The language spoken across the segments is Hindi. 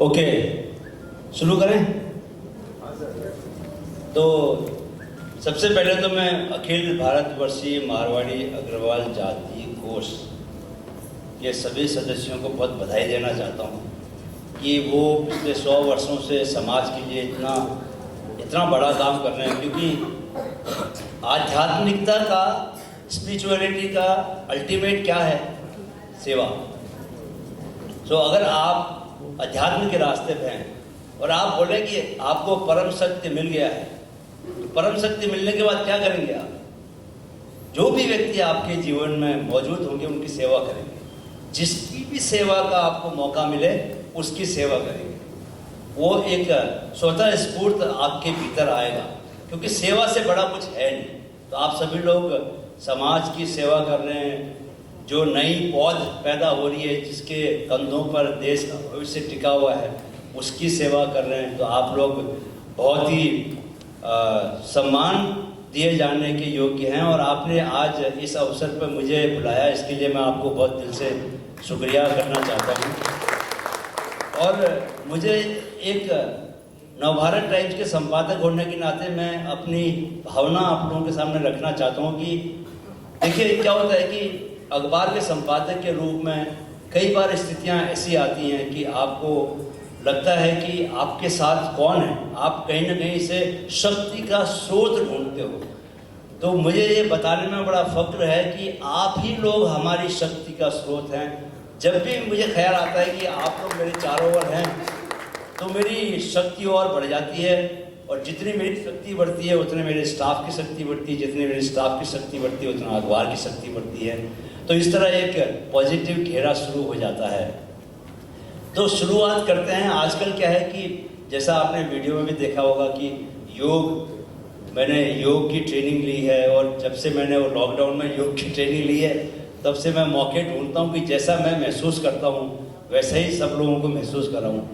ओके, शुरू करें। तो सबसे पहले तो मैं अखिल भारतवर्षीय मारवाड़ी अग्रवाल जाति कोष के सभी सदस्यों को बहुत बधाई देना चाहता हूँ कि वो पिछले 100 वर्षों से समाज के लिए इतना बड़ा काम कर रहे हैं, क्योंकि आध्यात्मिकता का, स्पिरिचुअलिटी का अल्टीमेट क्या है? सेवा। तो अगर आप अध्यात्म के रास्ते पे हैं और आप बोले कि आपको परम सत्य मिल गया है, तो परम सत्य मिलने के बाद क्या करेंगे आप? जो भी व्यक्ति आपके जीवन में मौजूद होंगे उनकी सेवा करेंगे। जिसकी भी सेवा का आपको मौका मिले उसकी सेवा करेंगे। वो एक स्वतः स्फूर्त आपके भीतर आएगा, क्योंकि सेवा से बड़ा कुछ है नहीं। तो आप सभी लोग समाज की सेवा कर रहे हैं। जो नई पौध पैदा हो रही है, जिसके कंधों पर देश का भविष्य टिका हुआ है, उसकी सेवा कर रहे हैं। तो आप लोग बहुत ही सम्मान दिए जाने के योग्य हैं, और आपने आज इस अवसर पर मुझे बुलाया, इसके लिए मैं आपको बहुत दिल से शुक्रिया करना चाहता हूँ। और मुझे एक नवभारत टाइम्स के संपादक होने के नाते मैं अपनी भावना आप लोगों के सामने रखना चाहता हूँ कि देखिए, क्या होता है कि अखबार के संपादक के रूप में कई बार स्थितियाँ ऐसी आती हैं कि आपको लगता है कि आपके साथ कौन है, आप कहीं ना कहीं से शक्ति का स्रोत ढूंढते हो। तो मुझे ये बताने में बड़ा फक्र है कि आप ही लोग हमारी शक्ति का स्रोत हैं। जब भी मुझे ख्याल आता है कि आप लोग मेरे चारों ओर हैं, तो मेरी शक्ति और बढ़ जाती है। और जितनी मेरी शक्ति बढ़ती है उतने मेरे स्टाफ की शक्ति बढ़ती है, जितनी मेरी स्टाफ की शक्ति बढ़ती है उतना अखबार की शक्ति बढ़ती है। तो इस तरह एक पॉजिटिव घेरा शुरू हो जाता है। तो शुरुआत करते हैं। आजकल क्या है कि जैसा आपने वीडियो में भी देखा होगा कि मैंने योग की ट्रेनिंग ली है, और जब से मैंने वो लॉकडाउन में योग की ट्रेनिंग ली है, तब से मैं मौके ढूंढता हूँ कि जैसा मैं महसूस करता हूँ वैसा ही सब लोगों को महसूस कराऊँ।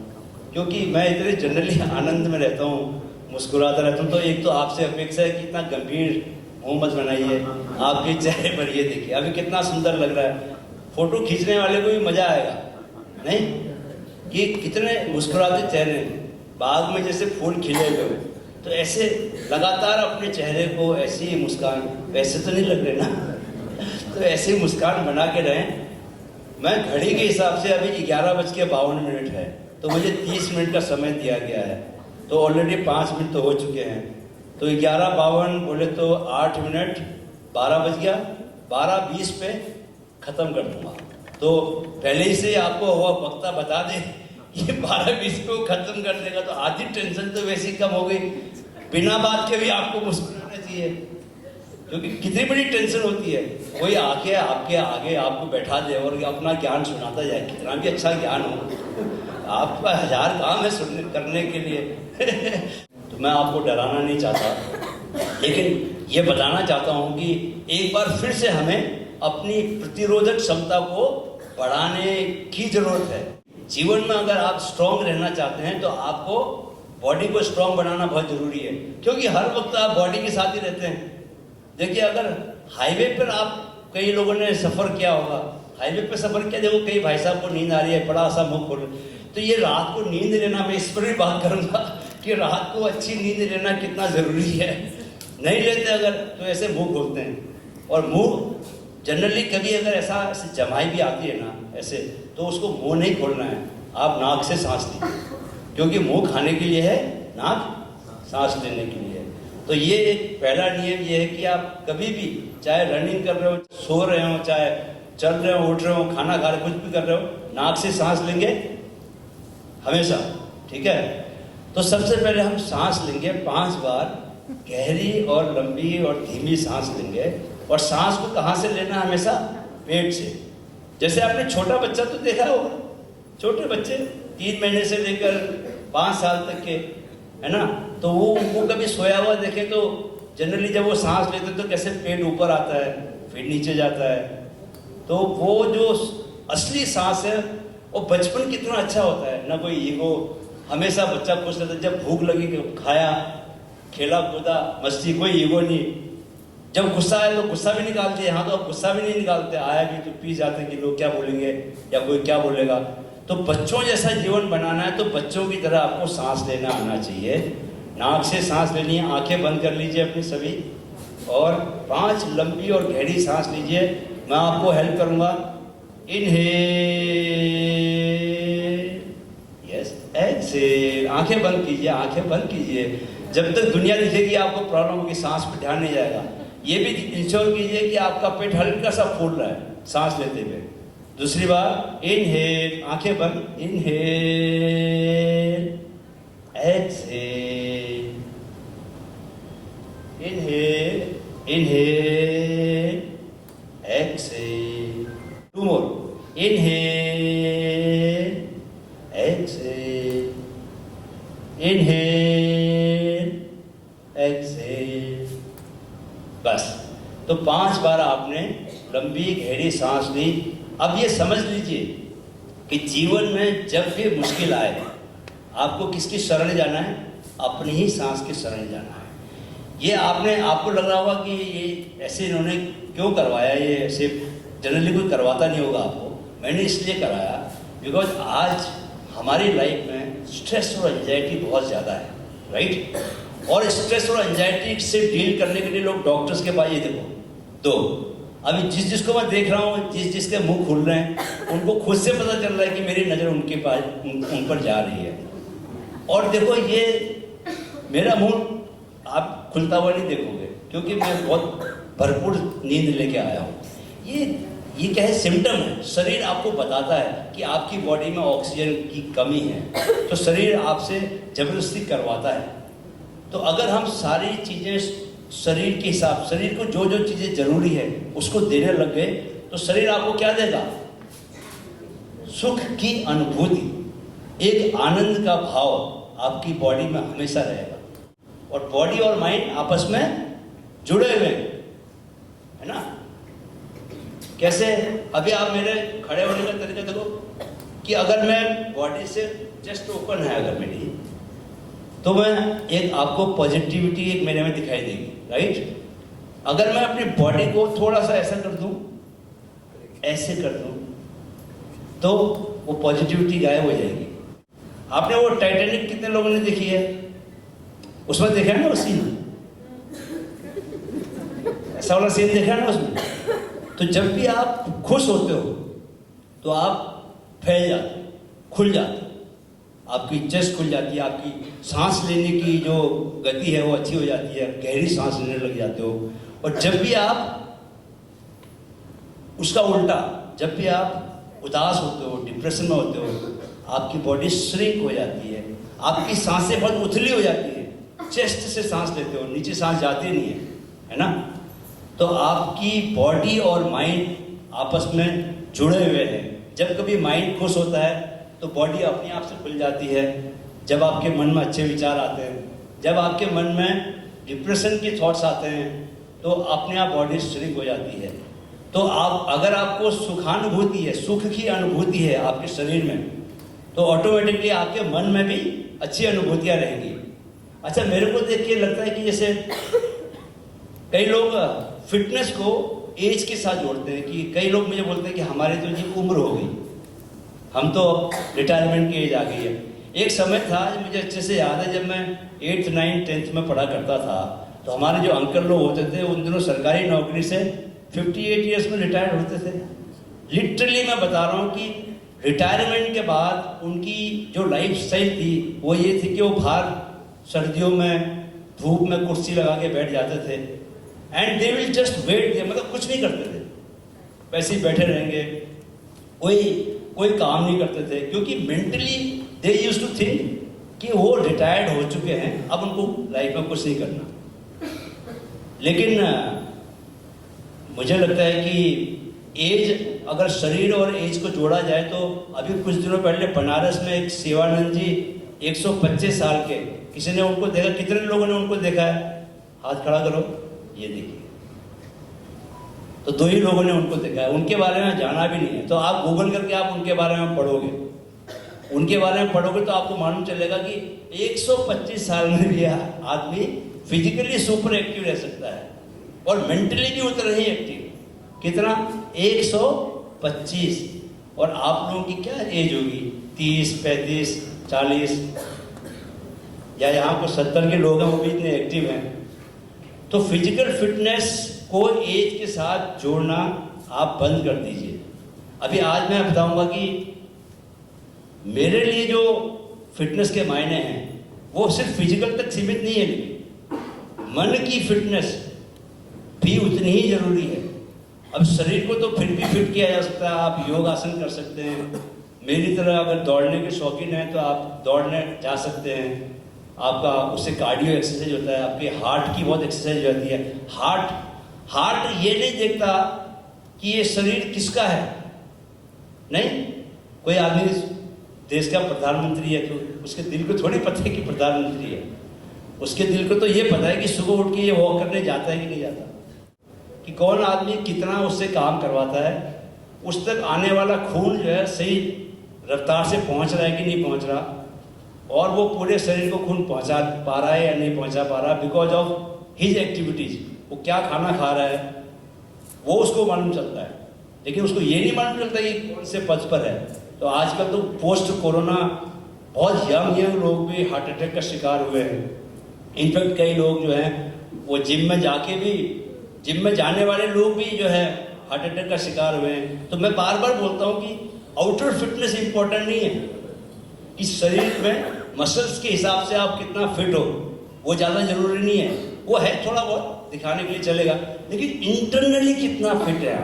क्योंकि मैं इतने जनरली आनंद में रहता हूँ, मुस्कुराता रहता हूँ। तो एक तो आपसे अपेक्षा है कि इतना गंभीर मुँह मत बनाइए, आपके चेहरे पर ये देखिए अभी कितना सुंदर लग रहा है। फोटो खींचने वाले को भी मजा आएगा, नहीं कि कितने मुस्कुराते चेहरे हैं, बाग में जैसे फूल खिले हुए। तो ऐसे लगातार अपने चेहरे को ऐसी ही मुस्कान, वैसे तो नहीं लग रहे ना तो ऐसी मुस्कान बना के रहें। मैं घड़ी के हिसाब से अभी 11:52 है, तो मुझे 30 मिनट का समय दिया गया है। तो ऑलरेडी 5 मिनट तो हो चुके हैं। तो 11:52 बोले तो 8 मिनट, 12 बज गया, 12:20 पे ख़त्म कर दूंगा। तो पहले ही से आपको हुआ वक्ता बता दे ये 12:20 को ख़त्म कर देगा, तो आधी टेंशन तो वैसे ही कम हो गई। बिना बात के भी आपको मुस्कुराना चाहिए, क्योंकि कितनी बड़ी टेंशन होती है। कोई आके आपके आगे आपको बैठा दे और अपना ज्ञान सुनाता जाए, कितना भी अच्छा ज्ञान हो, आपका 1000 काम है सुनने करने के लिए तो मैं आपको डराना नहीं चाहता, लेकिन ये बताना चाहता हूँ कि एक बार फिर से हमें अपनी प्रतिरोधक क्षमता को बढ़ाने की जरूरत है। जीवन में अगर आप स्ट्रांग रहना चाहते हैं तो आपको बॉडी को स्ट्रांग बनाना बहुत जरूरी है, क्योंकि हर वक्त आप बॉडी के साथ ही रहते हैं। देखिए, अगर हाईवे पर आप, कई लोगों ने सफ़र किया होगा, हाईवे पर सफ़र किया, देखो कई भाई साहब को नींद आ रही है, बड़ा सा मुंह खोल, तो ये रात को नींद लेना, मैं इस पर भी बात करूँगा कि रात को अच्छी नींद लेना कितना ज़रूरी है। नहीं लेते अगर, तो ऐसे मुंह खोलते हैं। और मुंह जनरली कभी अगर ऐसा जमाई भी आती है ना ऐसे, तो उसको मुंह नहीं खोलना है, आप नाक से सांस लीजिए, क्योंकि मुंह खाने के लिए है, नाक सांस लेने के लिए है। तो ये एक पहला नियम ये है कि आप कभी भी, चाहे रनिंग कर रहे हो, सो रहे हो, चाहे चल रहे हो, उठ रहे हो, खाना खा रहे हो, कुछ भी कर रहे हो, नाक से सांस लेंगे हमेशा, ठीक है। तो सबसे पहले हम सांस लेंगे 5 बार, गहरी और लंबी और धीमी सांस लेंगे। और सांस को कहाँ से लेना? हमेशा पेट से। जैसे आपने छोटा बच्चा तो देखा होगा, छोटे बच्चे 3 महीने से लेकर 5 साल तक के, है ना, तो वो उनको कभी सोया हुआ देखे तो जनरली जब वो सांस लेते तो कैसे पेट ऊपर आता है, फिर नीचे जाता है। तो वो जो असली सांस है, वो बचपन कितना अच्छा होता है ना, कोई ईगो, हमेशा बच्चा खुश रहता है। जब भूख लगी खाया, खेला कूदा, मस्ती, कोई ईगो नहीं। जब गुस्सा आए तो गुस्सा भी निकालते हैं, यहाँ तो अब गुस्सा भी नहीं निकालते, आया भी तो पी जाते कि लोग क्या बोलेंगे या कोई क्या बोलेगा। तो बच्चों जैसा जीवन बनाना है तो बच्चों की तरह आपको सांस लेना आना चाहिए। नाक से सांस लेनी है, आंखें बंद कर लीजिए अपनी सभी, और 5 लंबी और गहरी सांस लीजिए। मैं आपको हेल्प करूंगा। Inhale, yes, exhale. आंखें बंद कीजिए, आंखें बंद कीजिए। जब तक दुनिया दिखेगी आपको प्रॉब्लम होगी, सांस पे ध्यान नहीं जाएगा। ये भी इंश्योर कीजिए कि आपका पेट हल्का सा फूल रहा है सांस लेते हुए। दूसरी बार, इनहेल, आंखें बंद, inhale, exhale, inhale, inhale, exhale. 2 more, inhale, exhale, inhale, exhale. बस, तो 5 बार आपने लंबी गहरी सांस ली। अब ये समझ लीजिए कि जीवन में जब भी मुश्किल आए आपको किसकी शरण जाना है? अपनी ही सांस की शरण जाना है। ये आपको लग रहा होगा कि ये ऐसे इन्होंने क्यों करवाया, ये ऐसे जनरली कोई करवाता नहीं होगा आपको। मैंने इसलिए कराया बिकॉज आज हमारी लाइफ में स्ट्रेस और एंजाइटी बहुत ज़्यादा है, राइट? और स्ट्रेस और एंजाइटी से डील करने के लिए लोग डॉक्टर्स के पास, ये देखो, तो अभी जिसको मैं देख रहा हूँ, जिसके मुंह खुल रहे हैं, उनको खुद से पता चल रहा है कि मेरी नज़र उनके पास उन पर जा रही है। और देखो, ये मेरा मुंह आप खुलता हुआ नहीं देखोगे क्योंकि मैं बहुत भरपूर नींद लेके आया हूँ। ये क्या है? सिम्टम है। शरीर आपको बताता है कि आपकी बॉडी में ऑक्सीजन की कमी है, तो शरीर आपसे जबरदस्ती करवाता है। तो अगर हम सारी चीज़ें शरीर के हिसाब, शरीर को जो जो चीज़ें जरूरी है उसको देने लग गए, तो शरीर आपको क्या देगा? सुख की अनुभूति, एक आनंद का भाव आपकी बॉडी में हमेशा रहेगा। और बॉडी और माइंड आपस में जुड़े हुए हैं, है ना? कैसे? अभी आप मेरे खड़े होने का तरीका देखो कि अगर मैं बॉडी से जस्ट ओपन है अगर मेरी, तो मैं एक आपको पॉजिटिविटी एक मेरे में दिखाई देगी, राइट? अगर मैं अपनी बॉडी को थोड़ा सा ऐसा कर दूं, ऐसे कर दूं, तो वो पॉजिटिविटी गायब हो जाएगी। आपने वो टाइटैनिक कितने लोगों ने देखी है? उसमें देखा है ना वो सीन, ऐसा वाला सीन देखा है ना उसमें? तो जब भी आप खुश होते हो तो आप फैल जाते, खुल जाते, आपकी चेस्ट खुल जाती है, आपकी सांस लेने की जो गति है वो अच्छी हो जाती है, गहरी सांस लेने लग जाते हो। और जब भी आप उसका उल्टा, जब भी आप उदास होते हो, डिप्रेशन में होते हो, आपकी बॉडी श्रिंक हो जाती है, आपकी सांसें बहुत उथली हो जाती है, चेस्ट से सांस लेते हो, नीचे सांस जाती नहीं है ना? तो आपकी बॉडी और माइंड आपस में जुड़े हुए हैं। जब कभी माइंड खुश होता है तो बॉडी अपने आप से खुल जाती है। जब आपके मन में अच्छे विचार आते हैं, जब आपके मन में डिप्रेशन के थॉट्स आते हैं, तो अपने आप बॉडी श्रिंक हो जाती है। तो अगर आपको सुखानुभूति है, सुख की अनुभूति है आपके शरीर में, तो ऑटोमेटिकली आपके मन में भी अच्छी अनुभूतियाँ रहेंगी। अच्छा, मेरे को देख के लगता है कि जैसे कई लोग फिटनेस को एज के साथ जोड़ते हैं, कि कई लोग मुझे बोलते हैं कि हमारी तो जी उम्र हो गई, हम तो रिटायरमेंट की एज आ गई है। एक समय था, मुझे अच्छे से याद है, जब मैं 8th 9th 10th में पढ़ा करता था, तो हमारे जो अंकल लोग होते थे उन दिनों सरकारी नौकरी से 58 ईयर्स में रिटायर होते थे। लिटरली मैं बता रहा हूँ कि रिटायरमेंट के बाद उनकी जो लाइफ स्टाइल थी वो ये थी कि वो बाहर सर्दियों में धूप में कुर्सी लगा के बैठ जाते थे, and they will just wait, मतलब कुछ नहीं करते थे, वैसे ही बैठे रहेंगे, कोई काम नहीं करते थे, क्योंकि mentally they used to think कि वो रिटायर्ड हो चुके हैं, अब उनको लाइफ में कुछ नहीं करना। लेकिन मुझे लगता है कि एज, अगर शरीर और एज को जोड़ा जाए, तो अभी कुछ दिनों पहले बनारस में एक शिवानंद जी 125 साल के, किसी ने उनको देखा? कितने लोगों ने उनको देखा है? हाथ खड़ा करो, ये देखिए। तो 2 ही लोगों ने उनको देखा है, उनके बारे में जाना भी नहीं है। तो आप गूगल करके आप उनके बारे में पढ़ोगे, उनके बारे में पढ़ोगे तो आपको मालूम चलेगा कि 125 साल में भी आदमी फिजिकली सुपर एक्टिव रह सकता है और मेंटली भी उतना ही एक्टिव। कितना? 125। और आप लोगों की क्या एज होगी? 30, 35, 40 या यहाँ कुछ 70 के लोग हैं, वो भी इतने एक्टिव हैं। तो फिजिकल फिटनेस को एज के साथ जोड़ना आप बंद कर दीजिए। अभी आज मैं बताऊंगा कि मेरे लिए जो फिटनेस के मायने हैं वो सिर्फ फिजिकल तक सीमित नहीं है, लेकिन मन की फिटनेस भी उतनी ही जरूरी है। अब शरीर को तो फिर भी फिट किया जा सकता है, आप योग आसन कर सकते हैं। मेरी तरह अगर दौड़ने के शौकीन हैं तो आप दौड़ने जा सकते हैं। आपका उससे कार्डियो एक्सरसाइज होता है, आपके हार्ट की बहुत एक्सरसाइज होती है। हार्ट ये नहीं देखता कि ये शरीर किसका है। नहीं, कोई आदमी देश का प्रधानमंत्री है तो उसके दिल को थोड़ी पता है कि प्रधानमंत्री है। उसके दिल को तो ये पता है कि सुबह उठ के ये वॉक करने जाता है कि नहीं जाता, कि कौन आदमी कितना उससे काम करवाता है, उस तक आने वाला खून जो है सही रफ्तार से पहुंच रहा है कि नहीं पहुंच रहा, और वो पूरे शरीर को खून पहुंचा पा रहा है या नहीं पहुंचा पा रहा, बिकॉज ऑफ हिज एक्टिविटीज। वो क्या खाना खा रहा है वो उसको मालूम चलता है, लेकिन उसको ये नहीं मालूम चलता कि कौन से पद पर है। तो आजकल तो पोस्ट कोरोना बहुत यंग लोग भी हार्ट अटैक का शिकार हुए हैं। इनफैक्ट कई लोग जो हैं वो जिम में जाने वाले लोग भी जो है हार्ट अटैक का शिकार हुए हैं। तो मैं बार बार बोलता हूँ कि आउटर फिटनेस इंपॉर्टेंट नहीं है, कि शरीर में मसल्स के हिसाब से आप कितना फिट हो वो ज़्यादा जरूरी नहीं है। वो है थोड़ा बहुत दिखाने के लिए चलेगा, लेकिन इंटरनली कितना फिट है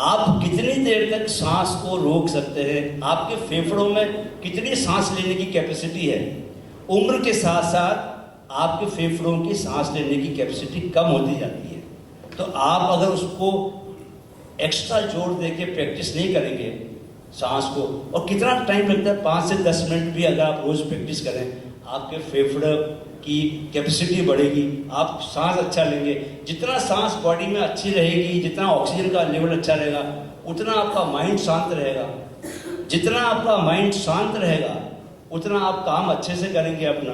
आप कितनी देर तक सांस को रोक सकते हैं, आपके फेफड़ों में कितनी सांस लेने की कैपेसिटी है। उम्र के साथ साथ आपके फेफड़ों की सांस लेने की कैपेसिटी कम होती जाती है। तो आप अगर उसको एक्स्ट्रा जोर देके प्रैक्टिस नहीं करेंगे सांस को, और कितना टाइम लगता है, 5 से 10 मिनट भी अगर आप रोज प्रैक्टिस करें, आपके फेफड़े की कैपेसिटी बढ़ेगी, आप सांस अच्छा लेंगे। जितना सांस बॉडी में अच्छी रहेगी, जितना ऑक्सीजन का लेवल अच्छा रहेगा, उतना आपका माइंड शांत रहेगा। जितना आपका माइंड शांत रहेगा उतना आप काम अच्छे से करेंगे, अपना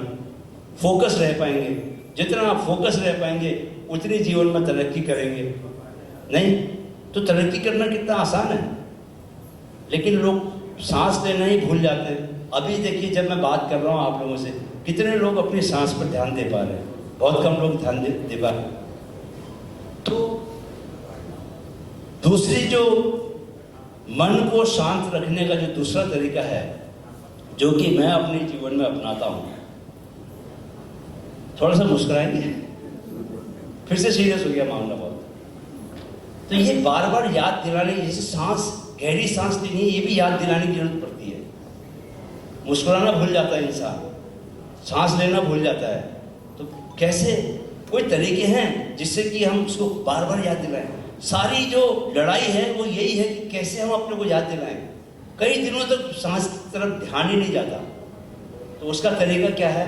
फोकस रह पाएंगे। जितना आप फोकस रह पाएंगे उतनी जीवन में तरक्की करेंगे। नहीं तो तरक्की करना कितना आसान है, लेकिन लोग सांस लेना ही भूल जाते हैं। अभी देखिए, जब मैं बात कर रहा हूँ आप लोगों से, कितने लोग अपनी सांस पर ध्यान दे पा रहे हैं? बहुत कम लोग ध्यान दे पा रहे हैं। तो दूसरी जो मन को शांत रखने का जो दूसरा तरीका है, जो कि मैं अपने जीवन में अपनाता हूँ, थोड़ा सा मुस्कुराएंगे, फिर से सीरियस हो गया मामला बहुत। तो ये बार बार याद दिलाने, जैसे सांस, गहरी सांस लेनी है, ये भी याद दिलाने की जरूरत पड़ती है। मुस्कुराना भूल जाता है इंसान, सांस लेना भूल जाता है। तो कैसे, कोई तरीके हैं जिससे कि हम उसको बार बार याद दिलाएं। सारी जो लड़ाई है वो यही है कि कैसे हम अपने को याद दिलाएं। कई दिनों तक सांस की तरफ ध्यान ही नहीं जाता। तो उसका तरीका क्या है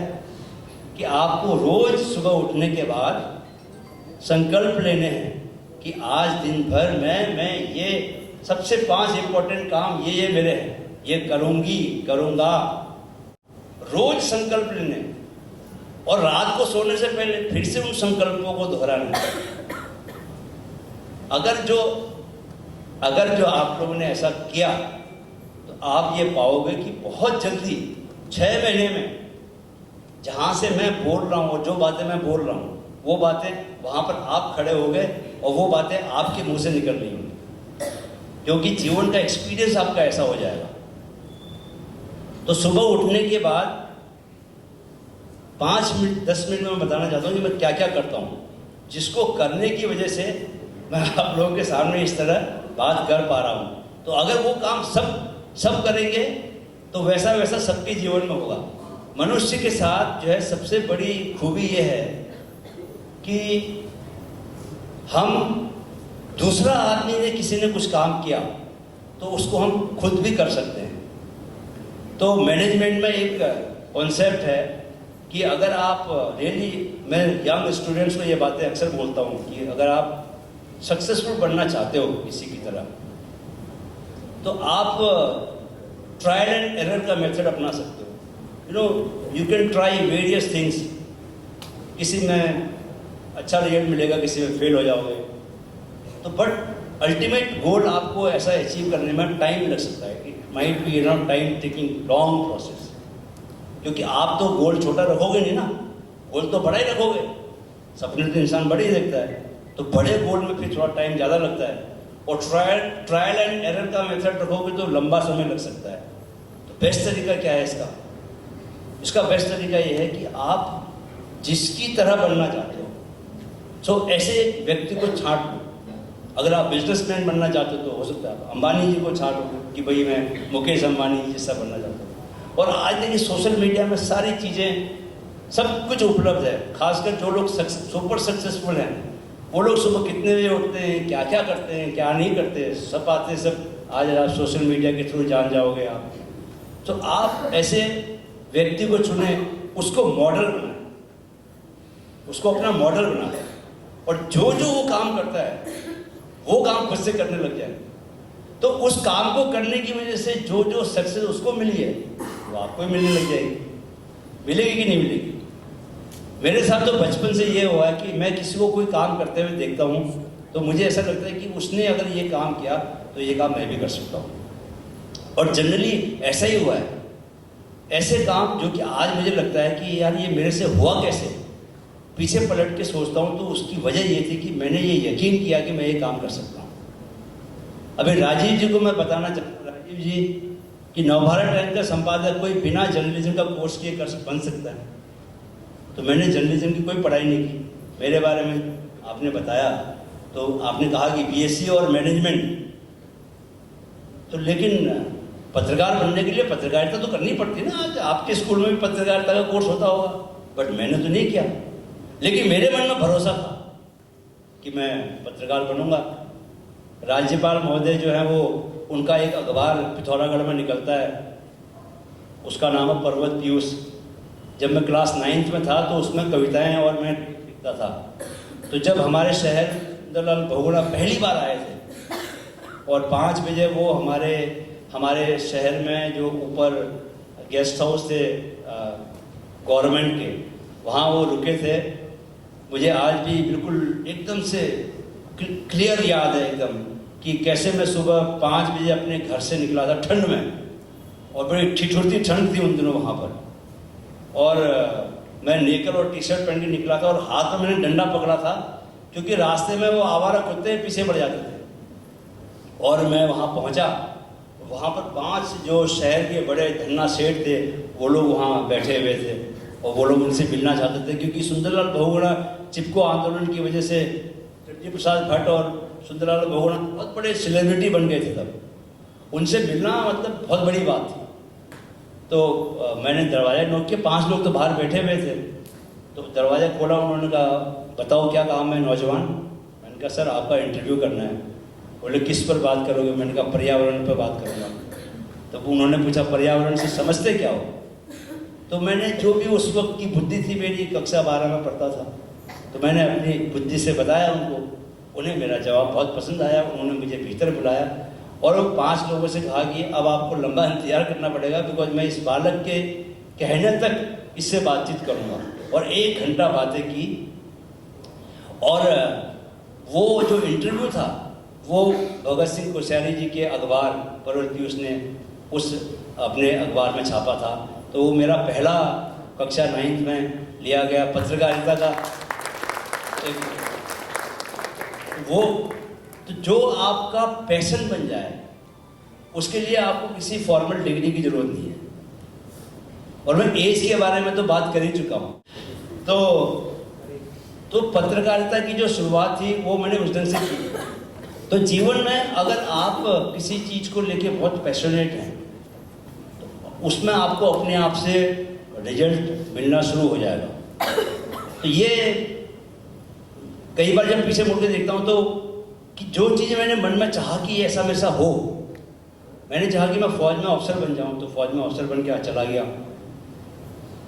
कि आपको रोज सुबह उठने के बाद संकल्प लेने हैं कि आज दिन भर मैं ये सबसे 5 इंपॉर्टेंट काम ये मेरे हैं, ये करूंगा। रोज संकल्प लेने, और रात को सोने से पहले फिर से उन संकल्पों को दोहराना। अगर जो आप लोगों ने ऐसा किया तो आप ये पाओगे कि बहुत जल्दी 6 महीने में जहां से मैं बोल रहा हूं और जो बातें मैं बोल रहा हूं, वो बातें वहां पर आप खड़े हो गए और वो बातें आपके मुंह से निकल रही होंगी, क्योंकि जीवन का एक्सपीरियंस आपका ऐसा हो जाएगा। तो सुबह उठने के बाद 5 मिनट 10 मिनट में मैं बताना चाहता हूँ कि मैं क्या क्या करता हूँ, जिसको करने की वजह से मैं आप लोगों के सामने इस तरह बात कर पा रहा हूँ। तो अगर वो काम सब करेंगे तो वैसा वैसा सबके जीवन में होगा। मनुष्य के साथ जो है सबसे बड़ी खूबी ये है कि हम, दूसरा आदमी ने, किसी ने कुछ काम किया तो उसको हम खुद भी कर सकते हैं। तो मैनेजमेंट में एक कॉन्सेप्ट है कि अगर आप रियली, मैं यंग स्टूडेंट्स को ये बातें अक्सर बोलता हूँ कि अगर आप सक्सेसफुल बनना चाहते हो किसी की तरह, तो आप ट्रायल एंड एरर का मेथड अपना सकते हो। You can try various things. किसी में अच्छा रिजल्ट मिलेगा, किसी में फेल हो जाओगे। तो बट अल्टीमेट गोल आपको ऐसा अचीव करने में टाइम लग सकता है कि might be time taking long process, क्योंकि आप तो गोल छोटा रखोगे नहीं ना, गोल तो बड़ा ही रखोगे। सपने तो इंसान बड़े ही देखता है, तो बड़े गोल में फिर थोड़ा टाइम ज़्यादा लगता है, और ट्रायल एंड एरर का मेथड रखोगे तो लंबा समय लग सकता है। तो बेस्ट तरीका क्या है इसका? इसका बेस्ट तरीका ये है कि आप जिसकी तरह बनना चाहते हो, ऐसे व्यक्ति को छांट लो। अगर आप बिजनेसमैन बनना चाहते हो तो हो सकता है आप अंबानी जी को छांट लो कि भाई मैं मुकेश अंबानी जी जैसा बनना चाहता हूँ। और आज देखिए सोशल मीडिया में सारी चीज़ें सब कुछ उपलब्ध है। खासकर जो लोग सुपर सक्सेसफुल हैं, वो लोग सुबह कितने बजे उठते हैं, क्या क्या करते हैं, क्या नहीं करते, सब बातें सब आज आप सोशल मीडिया के थ्रू जान जाओगे आप। तो आप ऐसे व्यक्ति को चुने, उसको मॉडल बनाए, उसको अपना मॉडल बनाए, और जो जो वो काम करता है वो काम खुद से करने लग जाए। तो उस काम को करने की वजह से जो जो सक्सेस उसको मिली है वो आपको भी मिलने लग जाएगी। मिलेगी कि नहीं मिलेगी? मेरे साथ तो बचपन से ये हुआ है कि मैं किसी को कोई काम करते हुए देखता हूँ तो मुझे ऐसा लगता है कि उसने अगर ये काम किया तो ये काम मैं भी कर सकता हूँ। और जनरली ऐसा ही हुआ है। ऐसे काम जो कि आज मुझे लगता है कि यार ये मेरे से हुआ कैसे, पीछे पलट के सोचता हूँ तो उसकी वजह ये थी कि मैंने ये यकीन किया कि मैं ये काम कर सकता हूँ। अभी राजीव जी को मैं बताना चाहता हूँ, राजीव जी कि नवभारत टाइम्स का संपादक कोई बिना जर्नलिज्म का कोर्स किए बन सकता है? तो मैंने जर्नलिज्म की कोई पढ़ाई नहीं की। मेरे बारे में आपने बताया तो आपने कहा कि बीएससी और मैनेजमेंट, तो लेकिन पत्रकार बनने के लिए पत्रकारिता तो करनी पड़ती ना। आज आपके स्कूल में भी पत्रकारिता का कोर्स होता होगा, बट मैंने तो नहीं किया। लेकिन मेरे मन में भरोसा था कि मैं पत्रकार बनूंगा। राज्यपाल महोदय जो है वो, उनका एक अखबार पिथौरागढ़ में निकलता है, उसका नाम है पर्वत पीयूष। जब मैं क्लास 9th में था तो उसमें कविताएं और मैं लिखता था। तो जब हमारे शहर सुंदरलाल बहुगुणा पहली बार आए थे और 5 बजे वो हमारे शहर में जो ऊपर गेस्ट हाउस थे गवर्नमेंट के, वहाँ वो रुके थे। मुझे आज भी बिल्कुल एकदम से क्लियर याद है एकदम कि कैसे मैं सुबह 5 बजे अपने घर से निकला था ठंड में, और बड़ी ठिठुरती ठंड थी उन दिनों वहाँ पर। और मैं नेकर और टी शर्ट पहन के निकला था और हाथ में मैंने डंडा पकड़ा था, क्योंकि रास्ते में वो आवारा कुत्ते पीछे पड़ जाते थे। और मैं वहाँ पहुँचा, वहाँ पर 5 जो शहर के बड़े धन्ना सेठ थे वो लोग वहाँ बैठे हुए थे, और वो लोग उनसे मिलना चाहते थे, क्योंकि सुंदरलाल बहुगुणा चिपको आंदोलन की वजह से चटर्जी प्रसाद भट्ट और सुंदरलाल बहुगुणा बहुत बड़े सेलिब्रिटी बन गए थे तब। उनसे मिलना मतलब बहुत बड़ी बात थी। तो मैंने दरवाज़ा नोक किया, 5 लोग तो बाहर बैठे हुए थे। तो दरवाज़ा खोला, उन्होंने कहा बताओ क्या काम है नौजवान। मैंने कहा सर आपका इंटरव्यू करना है। बोले किस पर बात करोगे? मैंने कहा पर्यावरण पर बात करूँगा। तो उन्होंने पूछा पर्यावरण से समझते क्या हो? तो मैंने जो भी उस वक्त की बुद्धि थी, मेरी कक्षा 12 में पढ़ता था, तो मैंने अपनी बुद्धि से बताया उनको। उन्हें मेरा जवाब बहुत पसंद आया। उन्होंने मुझे भीतर बुलाया और वो 5 लोगों से कहा कि अब आपको लंबा इंतजार करना पड़ेगा, बिकॉज मैं इस बालक के कहने तक इससे बातचीत करूँगा। और 1 घंटा बातें की। और वो जो इंटरव्यू था वो भगत सिंह कोश्यारी जी के अखबार पर्वत पीयूष ने उस अपने अखबार में छापा था। तो वो मेरा पहला कक्षा 9th में लिया गया पत्रकारिता का वो। तो जो आपका पैशन बन जाए उसके लिए आपको किसी फॉर्मल डिग्री की जरूरत नहीं है। और मैं एज के बारे में तो बात कर ही चुका हूँ। तो पत्रकारिता की जो शुरुआत थी वो मैंने उस दिन से की। तो जीवन में अगर आप किसी चीज़ को लेके बहुत पैशनेट हैं तो उसमें आपको अपने आप से रिजल्ट मिलना शुरू हो जाएगा। तो ये कई बार जब पीछे मुड़ के देखता हूँ तो कि जो चीज़ें मैंने मन में चाहा कि ऐसा मेरे साथ हो, मैंने चाहा कि मैं फौज में अफसर बन जाऊँ, तो फौज में अफसर बन के चला गया।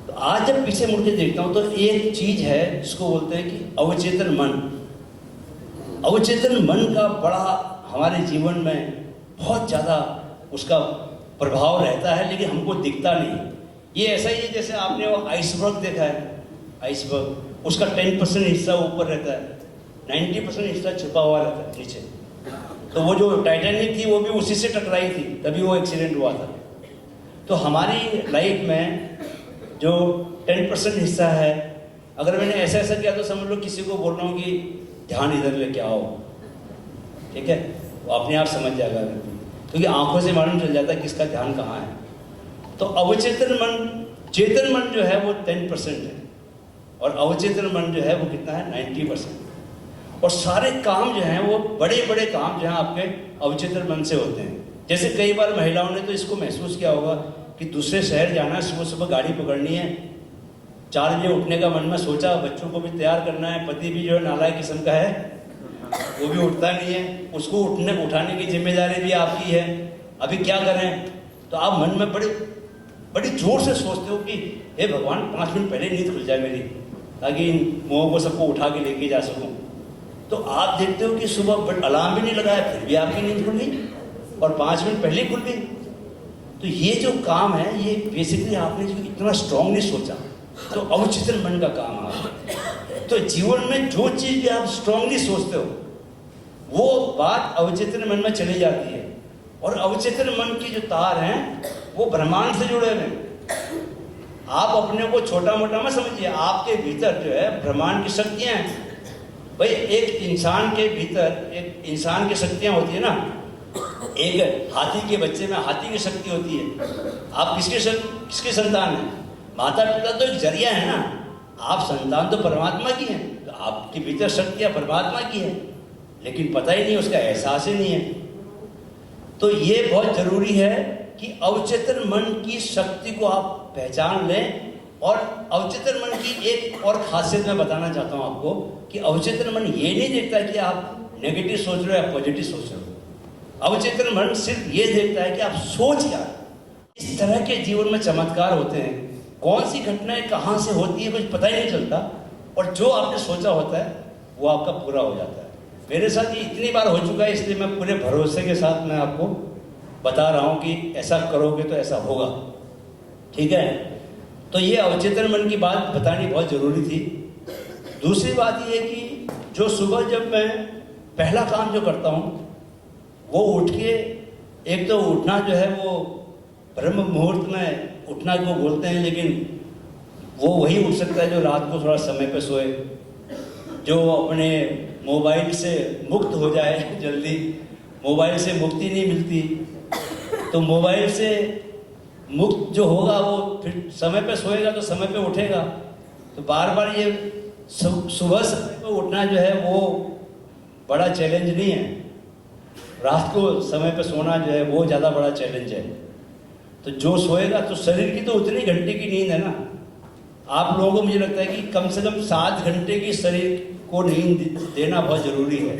तो आज जब पीछे मुड़ के देखता हूँ तो एक चीज़ है जिसको बोलते हैं कि अवचेतन मन। अवचेतन मन का बड़ा हमारे जीवन में बहुत ज़्यादा उसका प्रभाव रहता है, लेकिन हमको दिखता नहीं। ये ऐसा ही है जैसे आपने वो आइसबर्ग देखा है। आइसबर्ग उसका 10% हिस्सा ऊपर रहता है, 90% हिस्सा छुपा हुआ रहता है नीचे। तो वो जो टाइटैनिक थी वो भी उसी से टकराई थी, तभी वो एक्सीडेंट हुआ था। तो हमारी लाइफ में जो 10% हिस्सा है, अगर मैंने ऐसा ऐसा किया तो समझ लो किसी को बोल रहा हूँ कि ध्यान इधर लेके आओ, ठीक है, वो अपने आप समझ जाएगा, क्योंकि आंखों से मालूम चल जाता है किसका ध्यान कहाँ है। तो अवचेतन मन, चेतन मन जो है वो 10% है, और अवचेतन मन जो है वो कितना है, 90%। और सारे काम जो हैं वो बड़े बड़े काम जो हैं आपके अवचेतन मन से होते हैं। जैसे कई बार महिलाओं ने तो इसको महसूस किया होगा कि दूसरे शहर जाना है, सुबह सुबह गाड़ी पकड़नी है, 4 बजे उठने का मन में सोचा, बच्चों को भी तैयार करना है, पति भी जो है नालायक किस्म का है, वो भी उठता नहीं है, उसको उठाने की जिम्मेदारी भी आपकी है। अभी क्या करें? तो आप मन में बड़ी जोर से सोचते हो कि हे भगवान 5 मिनट पहले नींद खुल जाए मेरी, ताकि इन मोह को सबको उठा के लेके जा सकूं। तो आप देखते हो कि सुबह अलार्म भी नहीं लगाया फिर भी आपकी नींद खुल गई, और 5 मिनट पहले खुल गई। तो ये जो काम है ये बेसिकली आपने जो इतना स्ट्रांगली सोचा, तो अवचेतन मन का काम है। तो जीवन में जो चीज भी आप स्ट्रांगली सोचते हो वो बात अवचेतन मन में चली जाती है, और अवचेतन मन की जो तार हैं वो ब्रह्मांड से जुड़े हुए हैं। आप अपने को छोटा मोटा मत समझिए, आपके भीतर जो है ब्रह्मांड की शक्तियां हैं। भाई एक इंसान के भीतर एक इंसान की शक्तियां होती है ना, एक हाथी के बच्चे में हाथी की शक्ति होती है। आप किसके संतान हैं? माता पिता तो एक जरिया है ना, आप संतान तो परमात्मा की हैं, तो आपके भीतर शक्तियां परमात्मा की है, लेकिन पता ही नहीं, उसका एहसास ही नहीं है। तो ये बहुत जरूरी है कि अवचेतन मन की शक्ति को आप पहचान लें। और अवचेतन मन की एक और खासियत मैं बताना चाहता हूं आपको कि अवचेतन मन ये नहीं देखता कि आप नेगेटिव सोच रहे हो या पॉजिटिव सोच रहे हो। अवचेतन मन सिर्फ ये देखता है कि आप सोच क्या। इस तरह के जीवन में चमत्कार होते हैं, कौन सी घटनाएं कहाँ से होती है कुछ पता ही नहीं चलता, और जो आपने सोचा होता है वो आपका पूरा हो जाता है। मेरे साथ ये इतनी बार हो चुका है, इसलिए मैं पूरे भरोसे के साथ मैं आपको बता रहा हूँ कि ऐसा करोगे तो ऐसा होगा, ठीक है। तो ये अवचेतन मन की बात बतानी बहुत ज़रूरी थी। दूसरी बात ये कि जो सुबह जब मैं पहला काम जो करता हूँ वो उठ के, एक तो उठना जो है वो ब्रह्म मुहूर्त में उठना को बोलते हैं, लेकिन वो वही उठ सकता है जो रात को थोड़ा समय पे सोए, जो अपने मोबाइल से मुक्त हो जाए जल्दी। मोबाइल से मुक्ति नहीं मिलती, तो मोबाइल से मुक्त जो होगा वो फिर समय पे सोएगा तो समय पे उठेगा। तो बार बार ये सुबह समय पे उठना जो है वो बड़ा चैलेंज नहीं है, रात को समय पे सोना जो है वो ज़्यादा बड़ा चैलेंज है। तो जो सोएगा तो शरीर की तो उतनी घंटे की नींद है ना। आप लोगों को मुझे लगता है कि कम से कम 7 घंटे की शरीर को नींद देना बहुत ज़रूरी है।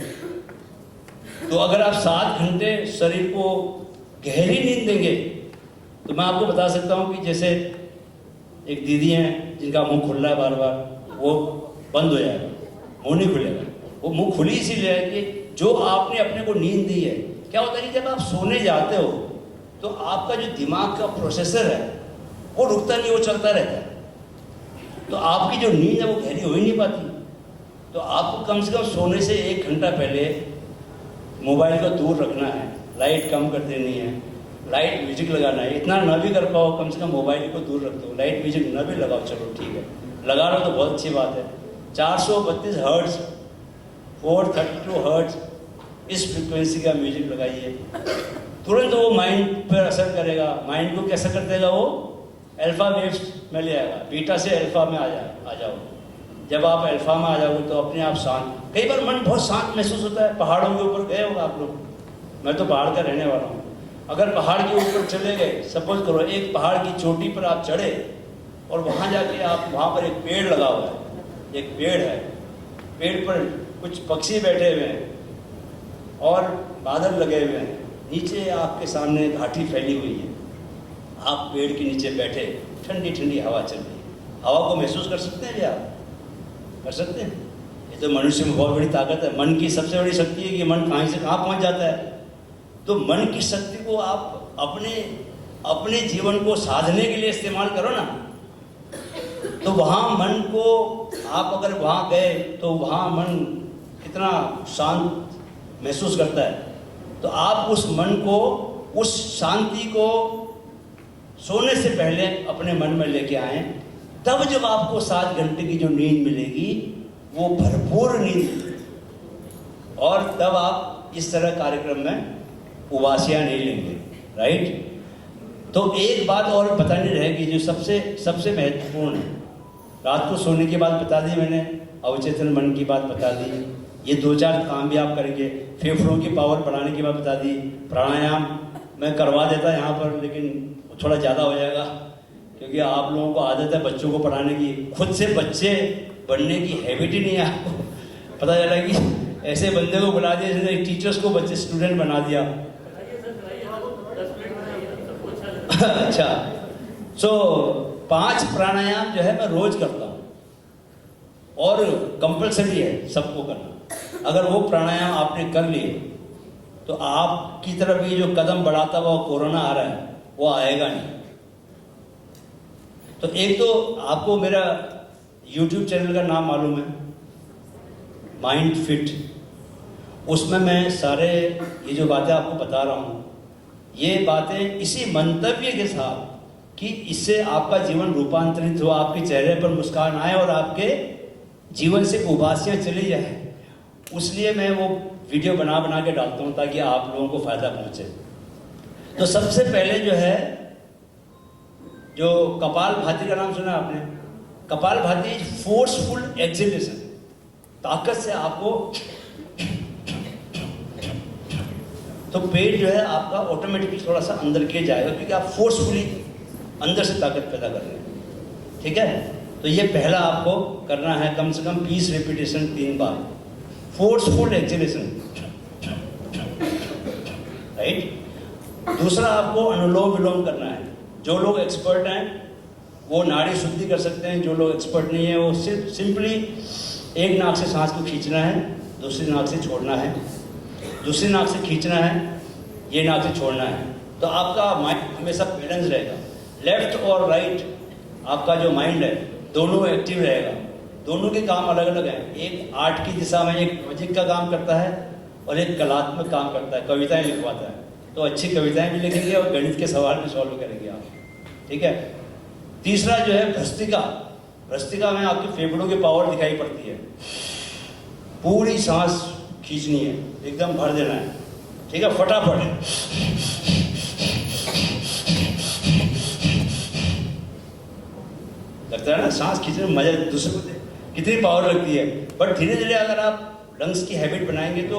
तो अगर आप 7 घंटे शरीर को गहरी नींद देंगे तो मैं आपको बता सकता हूँ कि जैसे एक दीदी हैं जिनका मुंह खुल रहा है बार बार, वो बंद हो जाएगा, मुंह नहीं खुलेगा। वो मुंह खुली इसीलिए है कि जो आपने अपने को नींद दी है। क्या होता है कि जब आप सोने जाते हो तो आपका जो दिमाग का प्रोसेसर है वो रुकता नहीं, वो चलता रहता है। तो आपकी जो नींद है वो गहरी हो ही नहीं पाती। तो आपको कम से कम सोने से 1 घंटा पहले मोबाइल को दूर रखना है, लाइट कम कर देनी है, लाइट म्यूजिक लगाना है। इतना ना भी कर पाओ, कम से कम मोबाइल को दूर रख दो, लाइट म्यूजिक ना भी लगाओ, चलो ठीक है, लगा लो तो बहुत अच्छी बात है। 432 हर्ट्ज, 432 हर्ट्ज इस फ्रिक्वेंसी का म्यूजिक लगाइए, तुरंत वो माइंड पर असर करेगा। माइंड को कैसा कर देगा? वो अल्फा वेव्स में ले आएगा, बीटा से अल्फा में आ जाओ। जब आप अल्फा में आ जाओगे तो अपने आप शांत, कई बार मन बहुत शांत महसूस होता है। पहाड़ों के ऊपर गए होगा आप लोग, मैं तो पहाड़ का रहने वाला हूँ। अगर पहाड़ के ऊपर चले गए, सपोज करो एक पहाड़ की चोटी पर आप चढ़े और वहाँ जाके आप, वहाँ पर एक पेड़ लगा हुआ है, एक पेड़ है, पेड़ पर कुछ पक्षी बैठे हुए हैं और बादल लगे हुए हैं, नीचे आपके सामने घाटी फैली हुई है, आप पेड़ के नीचे बैठे, ठंडी ठंडी हवा चल रही है। हवा को महसूस कर सकते हैं क्या? आप कर सकते हैं? ये तो मनुष्य में बहुत बड़ी ताकत है। मन की सबसे बड़ी शक्ति है कि मन कहाँ से कहाँ पहुँच जाता है। तो मन की शक्ति को आप अपने जीवन को साधने के लिए इस्तेमाल करो ना। तो वहाँ मन को आप अगर वहाँ गए तो वहाँ मन कितना शांत महसूस करता है, तो आप उस मन को, उस शांति को सोने से पहले अपने मन में लेके आएं। तब जब आपको 7 घंटे की जो नींद मिलेगी वो भरपूर नींद, और तब आप इस तरह कार्यक्रम में उबासियाँ नहीं लेंगे, राइट। तो एक बात और बतानी रहेगी जो सबसे महत्वपूर्ण है। रात को सोने की बात बता दी मैंने, अवचेतन मन की बात बता दी, ये 2-4 काम भी आप करेंगे। फेफड़ों की पावर बढ़ाने की बात बता दी। प्राणायाम मैं करवा देता यहाँ पर, लेकिन थोड़ा ज़्यादा हो जाएगा क्योंकि आप लोगों को आदत है बच्चों को पढ़ाने की, खुद से बच्चे बनने की हैबिट ही नहीं है आपको। पता चला कि ऐसे बंदे को बुला दिया जिसने टीचर्स को बच्चे स्टूडेंट बना दिया। अच्छा, सो 5 प्राणायाम जो है मैं रोज करता हूँ और कंपलसरी है सबको करना। अगर वो प्राणायाम आपने कर लिए तो आपकी तरफ ये जो कदम बढ़ाता हुआ कोरोना आ रहा है वो आएगा नहीं। तो एक तो आपको मेरा YouTube चैनल का नाम मालूम है, माइंड फिट। उसमें मैं सारे ये जो बातें आपको बता रहा हूँ, ये बातें इसी मंतव्य के साथ कि इससे आपका जीवन रूपांतरित हो, आपके चेहरे पर मुस्कान आए और आपके जीवन से उबासियाँ चली जाए। उसलिए मैं वो वीडियो बना के डालता हूँ ताकि आप लोगों को फायदा पहुँचे। तो सबसे पहले जो है, जो कपालभाति का नाम सुना आपने? कपालभाति फोर्सफुल एक्सहेलेशन, ताकत से आपको, तो पेट जो है आपका ऑटोमेटिकली थोड़ा सा अंदर के जाएगा क्योंकि आप फोर्सफुली अंदर से ताकत पैदा कर रहे हैं। ठीक है, तो ये पहला आपको करना है, कम से कम 20 रिपीटेशन 3 बार, फोर्सफुल एक्सहेलेशन, राइट। दूसरा आपको अनुलोम विलोम करना है। जो लोग एक्सपर्ट हैं वो नाड़ी शुद्धि कर सकते हैं, जो लोग एक्सपर्ट नहीं है वो सिर्फ सिंपली एक नाक से सांस को खींचना है, दूसरी नाक से छोड़ना है, दूसरी नाक से खींचना है, ये नाक से छोड़ना है। तो आपका माइंड हमेशा बैलेंस रहेगा। लेफ्ट और राइट आपका जो माइंड है दोनों एक्टिव रहेगा। दोनों के काम अलग अलग हैं। एक आर्ट की दिशा में, एक म्यूजिक का काम करता है और एक कलात्मक काम करता है, कविताएं लिखवाता है। तो अच्छी कविताएं भी लिखेंगे और गणित के सवाल भी सॉल्व करेंगे आप। ठीक है। तीसरा जो है भ्रस्त्रिका। भ्रस्त्रिका में आपके फेफड़ों की पावर दिखाई पड़ती है। पूरी सांस खींचनी है, एकदम भर देना है। ठीक है, फटाफट। लगता है ना सांस खींचने में मजा, दूसरे को कितनी पावर लगती है। बट धीरे धीरे अगर आप लंग्स की हैबिट बनाएंगे तो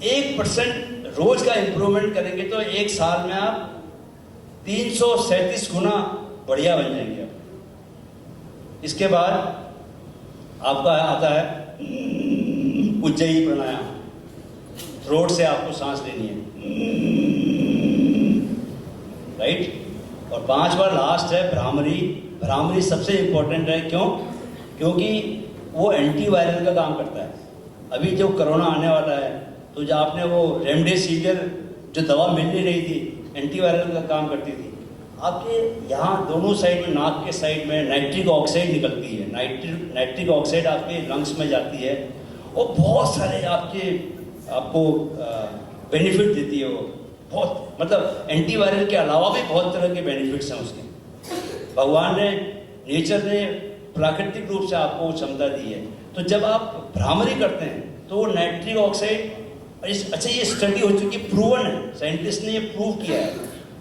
1% रोज का इंप्रूवमेंट करेंगे तो 1 साल में आप 337 गुना बढ़िया बन जाएंगे आप। इसके बाद आपका आता है उज्जयी प्राणायाम। थ्रोट से आपको सांस लेनी है, राइट। और 5 बार लास्ट है भ्रामरी। भ्रामरी सबसे इंपॉर्टेंट है। क्यों? क्योंकि वो एंटीवायरल का काम करता है। अभी जो कोरोना आने वाला है तो जो आपने वो रेमडेसिविर जो दवा मिल नहीं रही थी, एंटीवायरल का काम करती थी। आपके यहाँ दोनों साइड में, नाक के साइड में नाइट्रिक ऑक्साइड निकलती है। नाइट्रिक ऑक्साइड आपके लंग्स में जाती है और बहुत सारे आपको बेनिफिट देती है। वो बहुत, मतलब एंटीवायरल के अलावा भी बहुत तरह के बेनिफिट्स हैं उसके। भगवान ने, नेचर ने प्राकृतिक रूप से आपको क्षमता दी है। तो जब आप भ्रामरी करते हैं तो वो नाइट्रिक ऑक्साइड, अच्छा ये स्टडी हो चुकी है, प्रूवन है, साइंटिस्ट ने ये प्रूव किया है,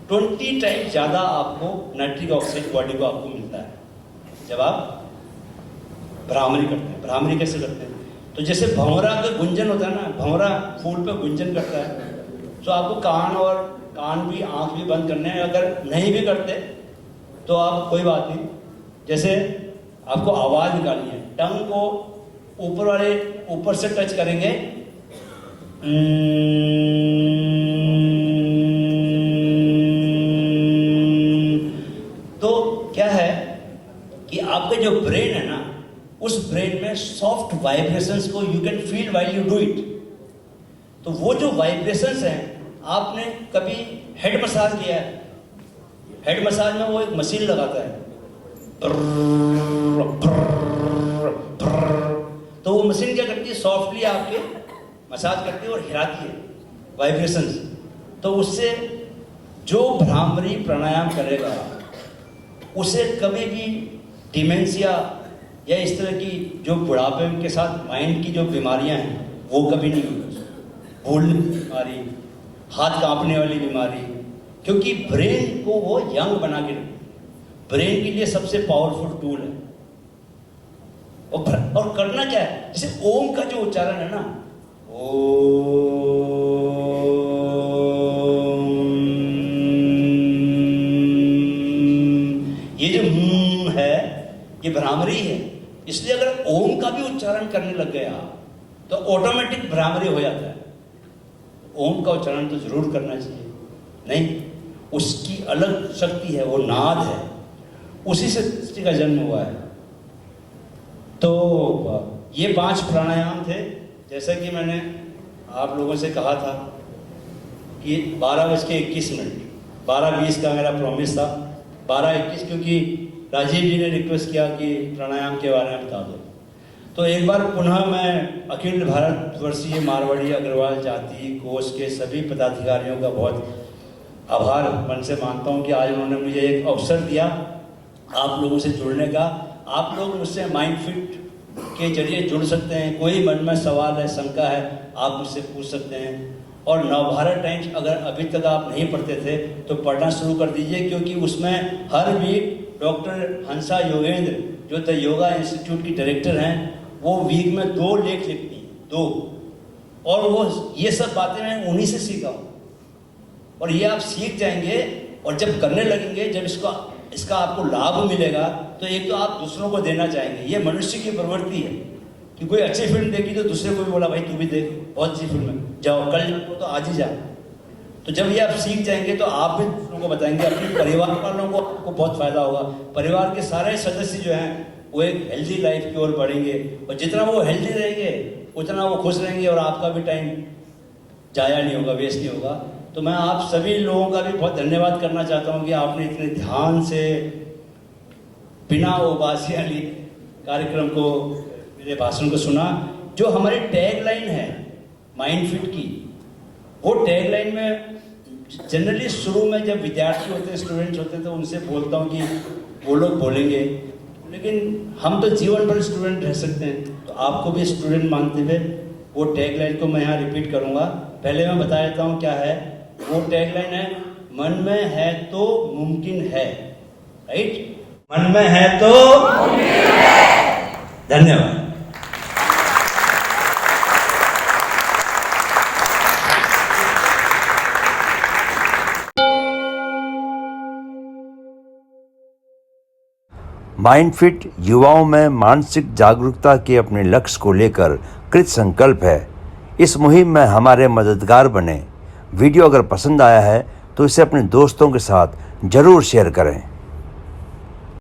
20 टाइम ज़्यादा आपको नाइट्रिक ऑक्साइड बॉडी को आपको मिलता है जब आप भ्रामरी करते हैं। भ्रामरी कैसे करते हैं? तो जैसे भंवरा का गुंजन होता है ना, भंवरा फूल पे गुंजन करता है, तो आपको कान भी, आँख भी बंद करने हैं। अगर नहीं भी करते तो आप कोई बात नहीं, जैसे आपको आवाज़ निकालनी है, टंग को ऊपर से टच करेंगे, तो क्या है कि आपका जो ब्रेन है ना, उस ब्रेन में सॉफ्ट वाइब्रेशंस को you can feel while you do it. तो वो जो वाइब्रेशंस हैं, आपने कभी हेड मसाज किया है? हेड मसाज में वो एक मशीन लगाता है, तो वो मशीन क्या करती है, सॉफ्टली आपके मसाज करती है और हिलाती है वाइब्रेशंस। तो उससे जो भ्रामरी प्राणायाम करेगा उसे कभी भी डिमेंशिया या इस तरह की जो बुढ़ापे के साथ माइंड की जो बीमारियां हैं वो कभी नहीं होगी। भूलने की बीमारी, हाथ कांपने वाली बीमारी, क्योंकि ब्रेन को वो यंग बना के रखती है। ब्रेन के लिए सबसे पावरफुल टूल है। और करना क्या है, जैसे ओम का जो उच्चारण है ना, ये जो है ये भ्रामरी है। इसलिए अगर ओम का भी उच्चारण करने लग गया तो ऑटोमेटिक भ्रामरी हो जाता है। ओम का उच्चारण तो जरूर करना चाहिए, नहीं उसकी अलग शक्ति है, वो नाद है, उसी से सृष्टि का जन्म हुआ है। तो ये 5 प्राणायाम थे। जैसा कि मैंने आप लोगों से कहा था कि 12:21, 12:20 का मेरा प्रॉमिस था, 12:21 क्योंकि राजीव जी ने रिक्वेस्ट किया कि प्राणायाम के बारे में बता दो। तो एक बार पुनः मैं अखिल भारतवर्षीय मारवाड़ी अग्रवाल जाति कोष के सभी पदाधिकारियों का बहुत आभार मन से मानता हूं कि आज उन्होंने मुझे एक अवसर दिया आप लोगों से जुड़ने का। आप लोग मुझसे माइंड फिट के जरिए जुड़ सकते हैं। कोई मन में सवाल है, शंका है, आप मुझसे पूछ सकते हैं। और नवभारत टाइम्स अगर अभी तक आप नहीं पढ़ते थे तो पढ़ना शुरू कर दीजिए, क्योंकि उसमें हर वीक डॉक्टर हंसा योगेंद्र जो द योगा इंस्टीट्यूट की डायरेक्टर हैं वो वीक में 2 लेख लिखती हैं, 2। और वो ये सब बातें मैं उन्हीं से सीखा हूँ। और ये आप सीख जाएंगे और जब करने लगेंगे, जब इसका आपको लाभ मिलेगा तो एक तो आप दूसरों को देना चाहेंगे। ये मनुष्य की प्रवृत्ति है कि कोई अच्छी फिल्म देखी तो दूसरे को भी बोला भाई तू भी देख, बहुत अच्छी फिल्म है, जाओ कल जाओ तो आज ही जाओ। तो जब ये आप सीख जाएंगे तो आप भी दूसरों को बताएंगे, अपने परिवार वालों को आपको बहुत फायदा होगा। परिवार के सारे सदस्य जो हैं वो एक हेल्दी लाइफ की ओर बढ़ेंगे, और जितना वो हेल्दी रहेंगे उतना वो खुश रहेंगे और आपका भी टाइम जाया नहीं होगा, वेस्ट नहीं होगा। तो मैं आप सभी लोगों का भी बहुत धन्यवाद करना चाहता हूँ कि आपने इतने ध्यान से बिना उबासी वाली कार्यक्रम को, मेरे भाषण को सुना। जो हमारी टैगलाइन है माइंड फिट की, वो टैगलाइन में जनरली शुरू में जब विद्यार्थी होते हैं, स्टूडेंट्स होते हैं, तो उनसे बोलता हूँ कि वो लोग बोलेंगे, लेकिन हम तो जीवन भर स्टूडेंट रह सकते हैं। तो आपको भी स्टूडेंट मानते हुए वो टैगलाइन को मैं यहाँ रिपीट करूँगा। पहले मैं बता देता हूँ क्या है। वो टैगलाइन है, मन में है तो मुमकिन है। राइट, मन में है तो मुमकिन है। धन्यवाद। माइंड फिट युवाओं में मानसिक जागरूकता के अपने लक्ष्य को लेकर कृत संकल्प है। इस मुहिम में हमारे मददगार बने। वीडियो अगर पसंद आया है तो इसे अपने दोस्तों के साथ जरूर शेयर करें।